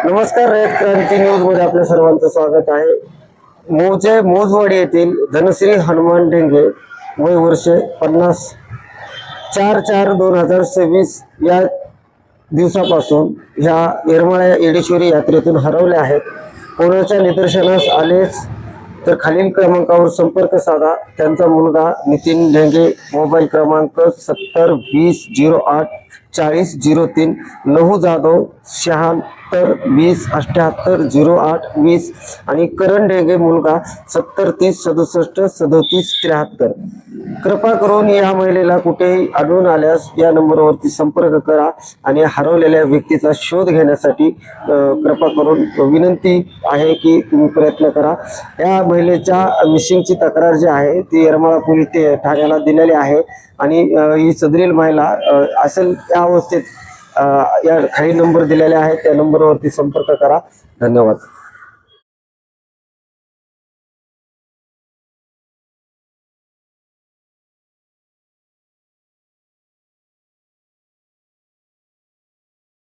नमस्कार, रयत क्रांती न्यूज मध्ये आपल्या सर्वांचं स्वागत आहे। मोजवाडी येथील धनश्री हनुमान ढेंगे वय वर्ष 50 4/4/2026 या दिवसापासून ह्या येरमाळा येडेश्वरी यात्रेतून हरवले आहेत। कोणाच्या निदर्शनास आलेच तर खालील क्रमांकावर संपर्क साधा। त्यांचा मुलगा नितीन ढेंगे, मोबाईल क्रमांक 7020084003, नहू जाधव 7620780820 आणि करण ढेंगे मुलगा 7030673773. कृपा करून या महिलेला कुठेही आढळून आल्यास या नंबरवरती संपर्क करा आणि हरवलेल्या व्यक्तीचा शोध घेण्यासाठी कृपा करून विनंती आहे की तुम्ही प्रयत्न करा। या महिलेच्या मिसिंगची तक्रार जी आहे ती येरमाळा पोलीस ठाण्याला दिलेली आहे आणि ही सदरील महिला असेल त्या अवस्थेत या खाली नंबर दिलेले आहेत त्या नंबरवरती संपर्क करा। धन्यवाद।